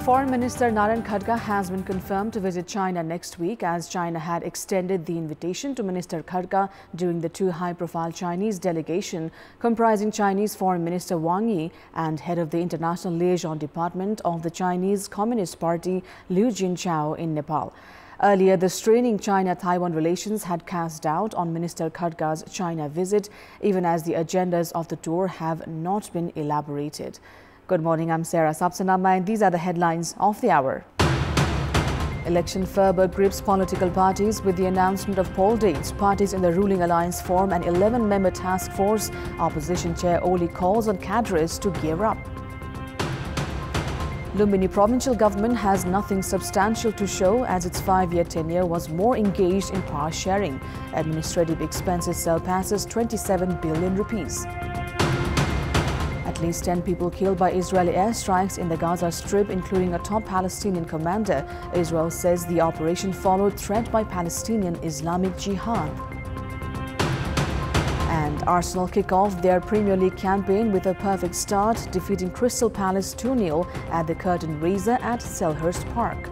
Foreign Minister Naren Khadka has been confirmed to visit China next week, as China had extended the invitation to Minister Khadka during the two high-profile Chinese delegation comprising Chinese Foreign Minister Wang Yi and head of the International Liaison Department of the Chinese Communist Party Liu Jinchao in Nepal. Earlier, the straining China-Taiwan relations had cast doubt on Minister Khadka's China visit, even as the agendas of the tour have not been elaborated. Good morning, I'm Sapsanamma, and these are the headlines of the hour. Election fervor grips political parties with the announcement of poll dates. Parties in the ruling alliance form an 11-member task force. Opposition Chair Oli calls on cadres to gear up. Lumbini provincial government has nothing substantial to show, as its 5-year tenure was more engaged in power sharing. Administrative expenses surpasses 27 billion rupees. At least 10 people killed by Israeli airstrikes in the Gaza Strip, including a top Palestinian commander. Israel says the operation followed threat by Palestinian Islamic Jihad. And Arsenal kick off their Premier League campaign with a perfect start, defeating Crystal Palace 2-0 at the curtain raiser at Selhurst Park.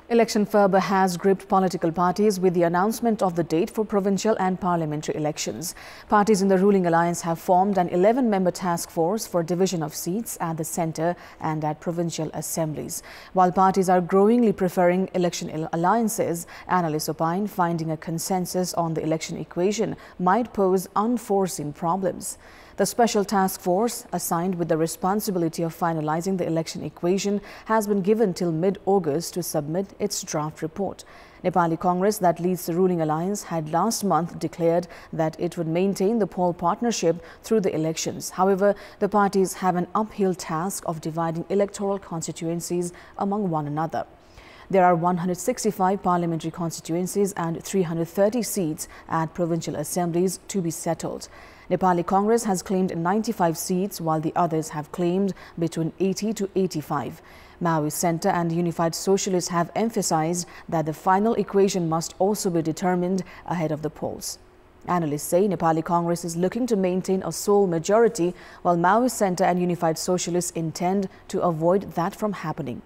Election fervor has gripped political parties with the announcement of the date for provincial and parliamentary elections. Parties in the ruling alliance have formed an 11-member task force for division of seats at the centre and at provincial assemblies. While parties are growingly preferring election alliances, analysts opine finding a consensus on the election equation might pose unforeseen problems. The special task force, assigned with the responsibility of finalizing the election equation, has been given till mid-August to submit its draft report. Nepali Congress, that leads the ruling alliance, had last month declared that it would maintain the poll partnership through the elections. However, the parties have an uphill task of dividing electoral constituencies among one another. There are 165 parliamentary constituencies and 330 seats at provincial assemblies to be settled. Nepali Congress has claimed 95 seats, while the others have claimed between 80 to 85. Maoist Centre and Unified Socialists have emphasized that the final equation must also be determined ahead of the polls. Analysts say Nepali Congress is looking to maintain a sole majority, while Maoist Centre and Unified Socialists intend to avoid that from happening.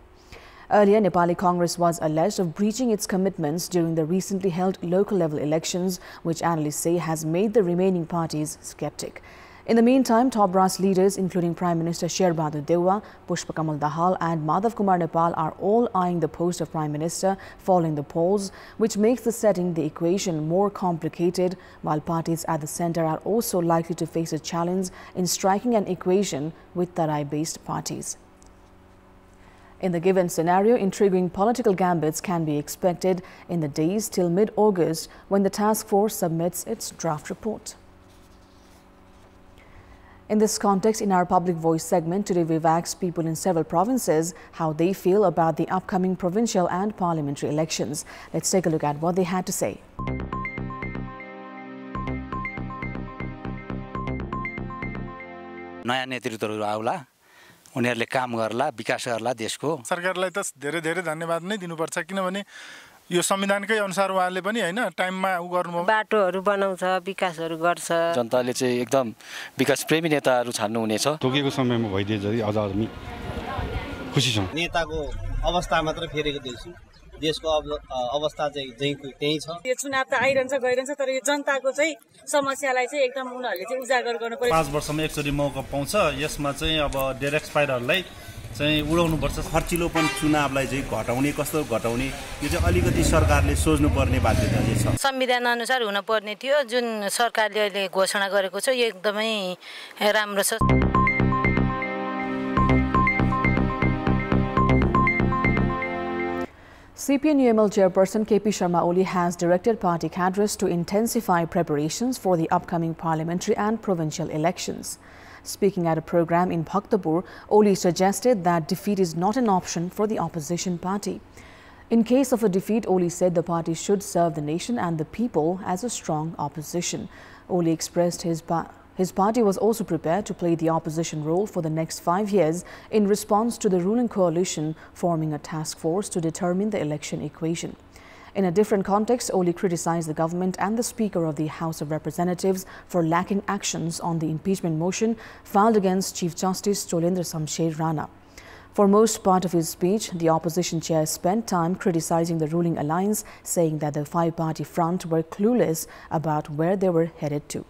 Earlier, Nepali Congress was alleged of breaching its commitments during the recently held local-level elections, which analysts say has made the remaining parties skeptic. In the meantime, top brass leaders, including Prime Minister Sher Bahadur Dewa, Pushpa Kamal Dahal and Madhav Kumar Nepal, are all eyeing the post of Prime Minister following the polls, which makes the setting the equation more complicated, while parties at the centre are also likely to face a challenge in striking an equation with Tarai-based parties. In the given scenario, intriguing political gambits can be expected in the days till mid-August, when the task force submits its draft report. In this context, in our Public Voice segment, today we've asked people in several provinces how they feel about the upcoming provincial and parliamentary elections. Let's take a look at what they had to say. नयाँ नेतृत्वहरू आउला उनीहरुले काम गर्ला विकास गर्ला देशको सरकारलाई त धेरै धेरै धन्यवाद नै दिनुपर्छ किनभने यो संविधानकै अनुसार उहाँले पनि हैन टाइममा उ गर्नुभयो बाटोहरू बनाउँछ विकासहरू गर्छ जनताले चाहिँ एकदम विकास प्रेमी नेताहरू छान्नु हुनेछ तोकेको समयमा भइदिए जति अझ हामी खुसी छौं नेताको अवस्था मात्र फेरेको देख्छु देशको अवस्था चाहिँ त्यही छ यो चुनाव त आइरहन्छ गइरहन्छ तर यो जनताको चाहिँ समस्यालाई चाहिँ एकदम उनीहरुले चाहिँ उजागर गर्नु पर्यो 5 वर्षमा एकचोटी मौका पाउँछ यसमा चाहिँ अब डेयर एक्सपायरहरुलाई चाहिँ उडाउनु पर्छ खर्चिलोपन चुनावलाई चाहिँ घटाउने कस्तो घटाउने यो चाहिँ अलिकति सरकारले सोच्नु पर्ने बाध्यता छ संविधान अनुसार हुन पर्ने थियो जुन सरकारले अहिले घोषणा गरेको छ यो एकदमै राम्रो छ CPN-UML chairperson KP Sharma Oli has directed party cadres to intensify preparations for the upcoming parliamentary and provincial elections. Speaking at a program in Kantipur, Oli suggested that defeat is not an option for the opposition party. In case of a defeat, Oli said the party should serve the nation and the people as a strong opposition. Oli expressed his party was also prepared to play the opposition role for the next 5 years in response to the ruling coalition forming a task force to determine the election equation. In a different context, Oli criticized the government and the Speaker of the House of Representatives for lacking actions on the impeachment motion filed against Chief Justice Cholendra Shamsher Rana. For most part of his speech, the opposition chair spent time criticizing the ruling alliance, saying that the five-party front were clueless about where they were headed to.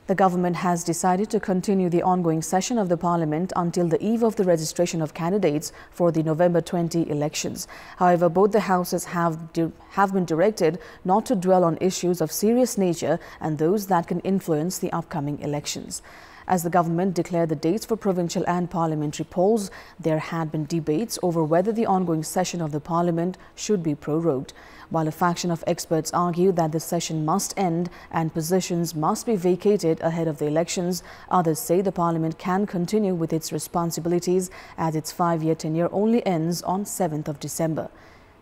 The government has decided to continue the ongoing session of the parliament until the eve of the registration of candidates for the November 20 elections. However, both the houses have been directed not to dwell on issues of serious nature and those that can influence the upcoming elections. As the government declared the dates for provincial and parliamentary polls, there had been debates over whether the ongoing session of the parliament should be prorogued. While a faction of experts argue that the session must end and positions must be vacated ahead of the elections, others say the parliament can continue with its responsibilities as its 5-year tenure only ends on 7th of December.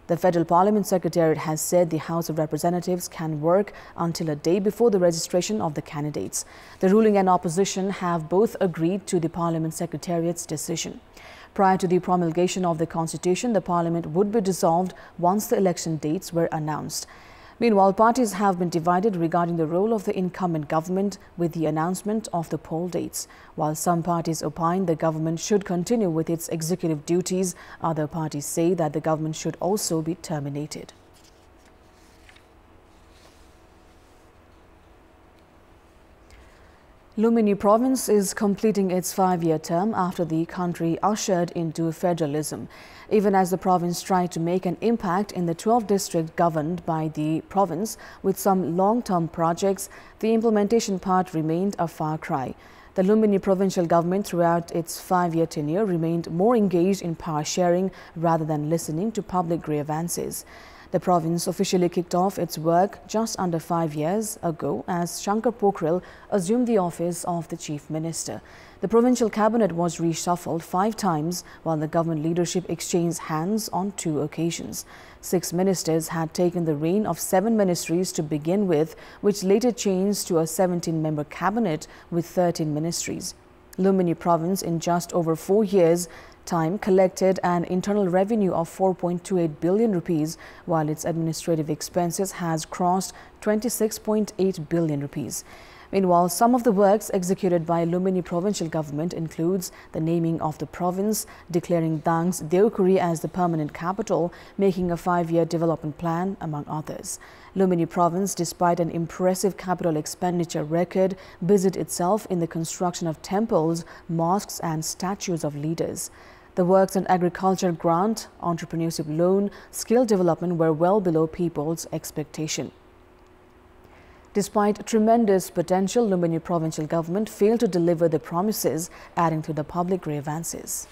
The Federal Parliament Secretariat has said the House of Representatives can work until a day before the registration of the candidates. The ruling and opposition have both agreed to the Parliament Secretariat's decision. Prior to the promulgation of the Constitution, the Parliament would be dissolved once the election dates were announced. Meanwhile, parties have been divided regarding the role of the incumbent government with the announcement of the poll dates. While some parties opine the government should continue with its executive duties, other parties say that the government should also be terminated. Lumini province is completing its 5-year term after the country ushered into federalism. Even as the province tried to make an impact in the 12 districts governed by the province with some long-term projects, the implementation part remained a far cry. The Lumini provincial government throughout its 5-year tenure remained more engaged in power sharing rather than listening to public grievances. The province officially kicked off its work just under 5 years ago as Shankar Pokhrel assumed the office of the Chief Minister. The provincial cabinet was reshuffled 5 times while the government leadership exchanged hands on 2 occasions. 6 ministers had taken the reign of 7 ministries to begin with, which later changed to a 17-member cabinet with 13 ministries. Lumini province in just over 4 years' time collected an internal revenue of 4.28 billion rupees, while its administrative expenses has crossed 26.8 billion rupees. Meanwhile, some of the works executed by Lumini provincial government includes the naming of the province, declaring Dang's Deokuri as the permanent capital, making a 5-year development plan, among others. Lumini province, despite an impressive capital expenditure record, busied itself in the construction of temples, mosques and statues of leaders. The works on agriculture grant, entrepreneurship loan, skill development were well below people's expectation. Despite tremendous potential, Lumini provincial government failed to deliver the promises, adding to the public grievances.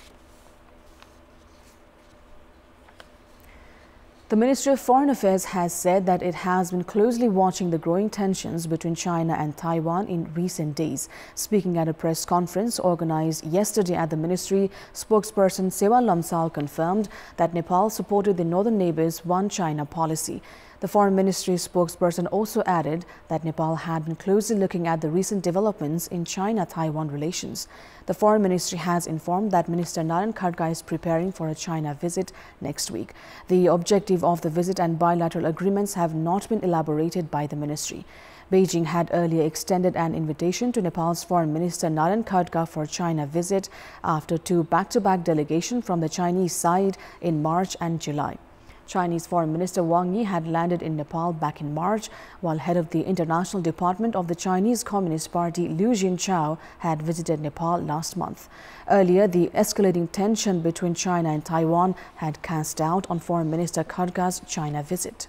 The Ministry of Foreign Affairs has said that it has been closely watching the growing tensions between China and Taiwan in recent days. Speaking at a press conference organized yesterday at the ministry, spokesperson Sewa Lamsal confirmed that Nepal supported the northern neighbors' One China policy. The Foreign Ministry spokesperson also added that Nepal had been closely looking at the recent developments in China-Taiwan relations. The Foreign Ministry has informed that Minister Naren Khadka is preparing for a China visit next week. The objective of the visit and bilateral agreements have not been elaborated by the ministry. Beijing had earlier extended an invitation to Nepal's Foreign Minister Naren Khadka for a China visit after 2 back-to-back delegations from the Chinese side in March and July. Chinese Foreign Minister Wang Yi had landed in Nepal back in March, while head of the International Department of the Chinese Communist Party, Liu Jinchao, had visited Nepal last month. Earlier, the escalating tension between China and Taiwan had cast doubt on Foreign Minister Khadka's China visit.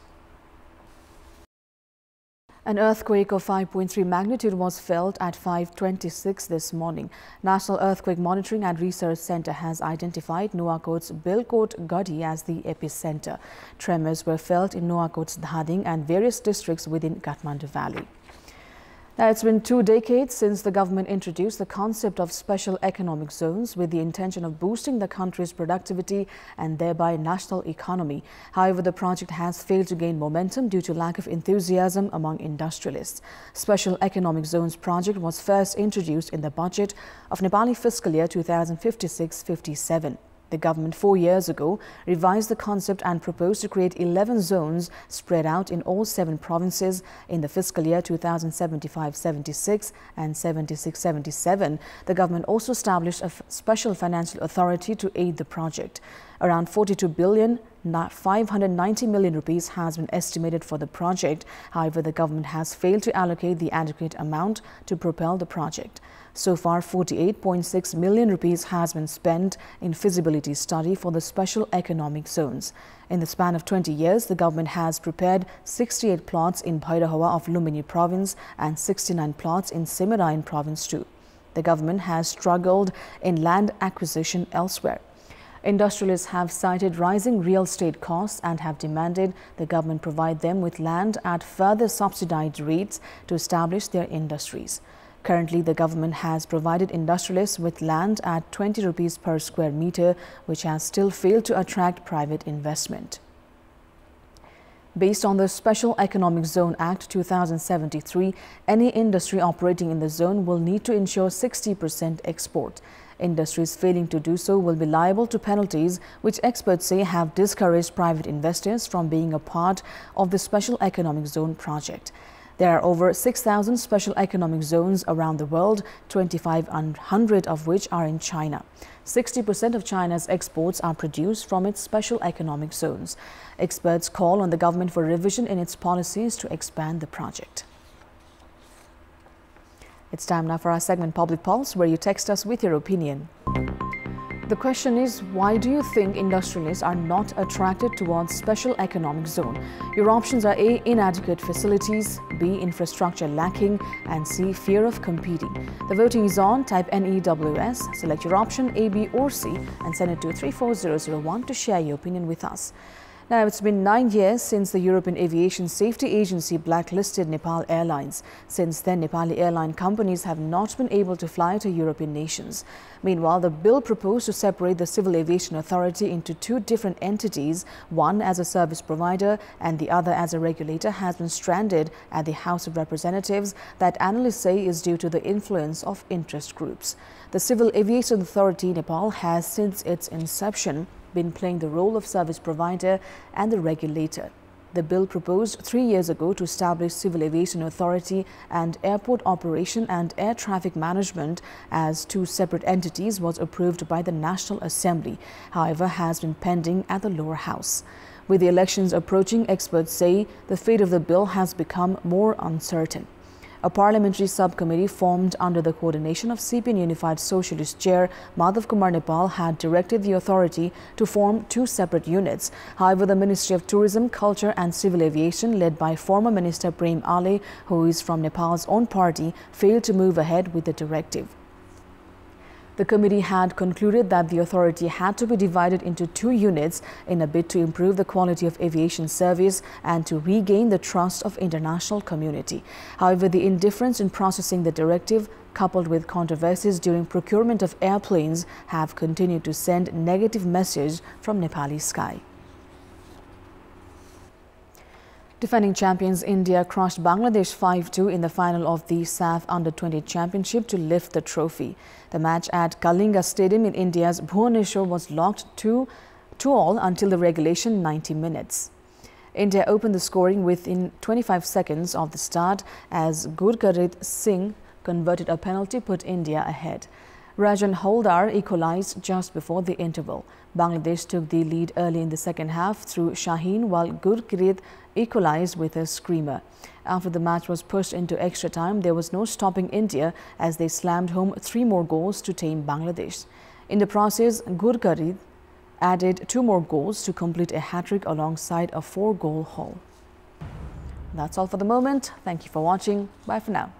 An earthquake of 5.3 magnitude was felt at 5:26 this morning. National Earthquake Monitoring and Research Center has identified Nuwakot's Bilkot Gadi as the epicenter. Tremors were felt in Nuwakot's Dhading and various districts within Kathmandu Valley. Now, it's been 2 decades since the government introduced the concept of special economic zones with the intention of boosting the country's productivity and thereby national economy. However, the project has failed to gain momentum due to lack of enthusiasm among industrialists. Special Economic Zones project was first introduced in the budget of Nepali fiscal year 2056-57. The government 4 years ago revised the concept and proposed to create 11 zones spread out in all 7 provinces in the fiscal year 2075-76 and 76-77. The government also established a special financial authority to aid the project. Around 42 billion 590 million rupees has been estimated for the project. However, the government has failed to allocate the adequate amount to propel the project. So far, 48.6 million rupees has been spent in feasibility study for the special economic zones. In the span of 20 years, the government has prepared 68 plots in Bhairahawa of Lumbini province and 69 plots in Simarain province too. The government has struggled in land acquisition elsewhere. Industrialists have cited rising real estate costs and have demanded the government provide them with land at further subsidized rates to establish their industries. Currently, the government has provided industrialists with land at 20 rupees per square meter, which has still failed to attract private investment. Based on the Special Economic Zone Act 2073, any industry operating in the zone will need to ensure 60% export. Industries failing to do so will be liable to penalties, which experts say have discouraged private investors from being a part of the Special Economic Zone project. There are over 6,000 special economic zones around the world, 2,500 of which are in China. 60% of China's exports are produced from its special economic zones. Experts call on the government for revision in its policies to expand the project. It's time now for our segment Public Pulse, where you text us with your opinion. The question is, why do you think industrialists are not attracted towards special economic zone? Your options are A, inadequate facilities, B, infrastructure lacking, and C, fear of competing. The voting is on. Type NEWS, select your option A, B or C and send it to 34001 to share your opinion with us. Now, it's been 9 years since the European Aviation Safety Agency blacklisted Nepal Airlines. Since then, Nepali airline companies have not been able to fly to European nations. Meanwhile, the bill proposed to separate the Civil Aviation Authority into 2 different entities, one as a service provider and the other as a regulator, has been stranded at the House of Representatives that analysts say is due to the influence of interest groups. The Civil Aviation Authority Nepal has, since its inception, been playing the role of service provider and the regulator. The bill proposed 3 years ago to establish Civil Aviation Authority and Airport Operation and Air Traffic Management as 2 separate entities was approved by the National Assembly, however has been pending at the lower house. With the elections approaching, experts say the fate of the bill has become more uncertain. A parliamentary subcommittee formed under the coordination of CPN Unified Socialist Chair Madhav Kumar Nepal had directed the authority to form 2 separate units. However, the Ministry of Tourism, Culture and Civil Aviation, led by former Minister Prem Ale, who is from Nepal's own party, failed to move ahead with the directive. The committee had concluded that the authority had to be divided into 2 units in a bid to improve the quality of aviation service and to regain the trust of international community. However, the indifference in processing the directive, coupled with controversies during procurement of airplanes, have continued to send negative message from Nepali sky. Defending champions India crushed Bangladesh 5-2 in the final of the SAF Under-20 Championship to lift the trophy. The match at Kalinga Stadium in India's Bhubaneswar was locked 2-2 until the regulation 90 minutes. India opened the scoring within 25 seconds of the start as Gurgarit Singh converted a penalty put India ahead. Rajan Holdar equalized just before the interval. Bangladesh took the lead early in the second half through Shaheen, while Gurgarit equalized with a screamer. After the match was pushed into extra time, there was no stopping India as they slammed home 3 more goals to tame Bangladesh. In the process, Gurgarit added 2 more goals to complete a hat-trick alongside a 4-goal haul. That's all for the moment. Thank you for watching. Bye for now.